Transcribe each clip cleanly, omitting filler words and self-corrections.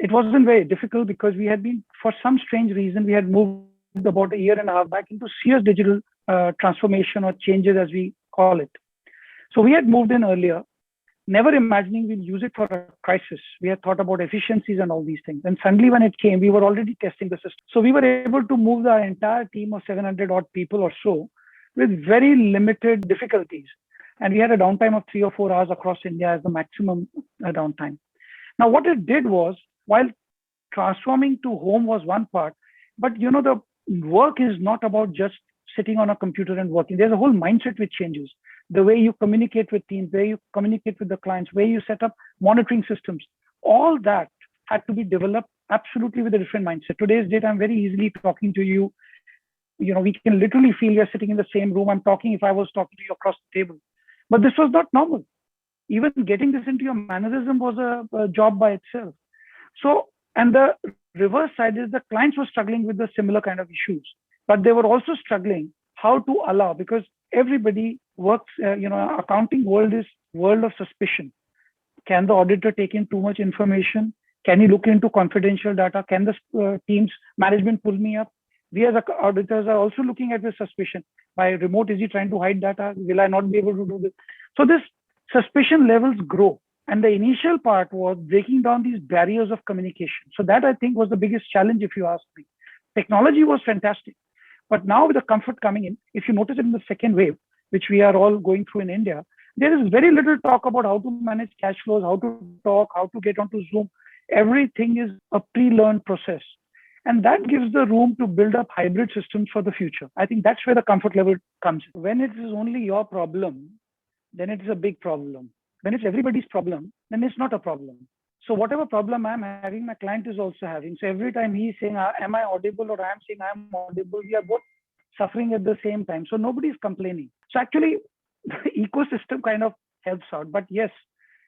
it wasn't very difficult because we had been, for some strange reason, we had moved about a year and a half back into serious digital transformation or changes, as we call it. So we had moved in earlier, never imagining we'll use it for a crisis. We had thought about efficiencies and all these things. And suddenly when it came, we were already testing the system. So we were able to move the entire team of 700 odd people or so with very limited difficulties. And we had a downtime of 3 or 4 hours across India as the maximum downtime. Now, what it did was, while transforming to home was one part, but the work is not about just sitting on a computer and working. There's a whole mindset which changes. The way you communicate with teams, where you communicate with the clients, where you set up monitoring systems, all that had to be developed absolutely with a different mindset. Today's date, I'm very easily talking to you. We can literally feel we're sitting in the same room. I'm talking if I was talking to you across the table. But this was not normal. Even getting this into your mannerism was a job by itself. So, and the reverse side is the clients were struggling with the similar kind of issues, but they were also struggling how to allow, because everybody works, accounting world is world of suspicion. Can the auditor take in too much information? Can he look into confidential data? Can the team's management pull me up? We as auditors are also looking at with suspicion. By remote, is he trying to hide data? Will I not be able to do this? So this suspicion levels grow. And the initial part was breaking down these barriers of communication. So that, I think, was the biggest challenge, if you ask me. Technology was fantastic. But now with the comfort coming in, if you notice it in the second wave, which we are all going through in India, there is very little talk about how to manage cash flows, how to talk, how to get onto Zoom. Everything is a pre-learned process. And that gives the room to build up hybrid systems for the future. I think that's where the comfort level comes. When it is only your problem, then it is a big problem. When it's everybody's problem, then it's not a problem. So whatever problem I'm having, my client is also having. So every time he's saying, am I audible, or I'm saying I'm audible, we are both suffering at the same time. So nobody's complaining. So actually, the ecosystem kind of helps out. But yes,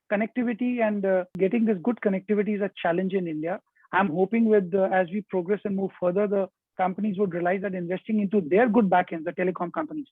connectivity and getting this good connectivity is a challenge in India. I'm hoping with as we progress and move further, the companies would realize that investing into their good backends, the telecom companies,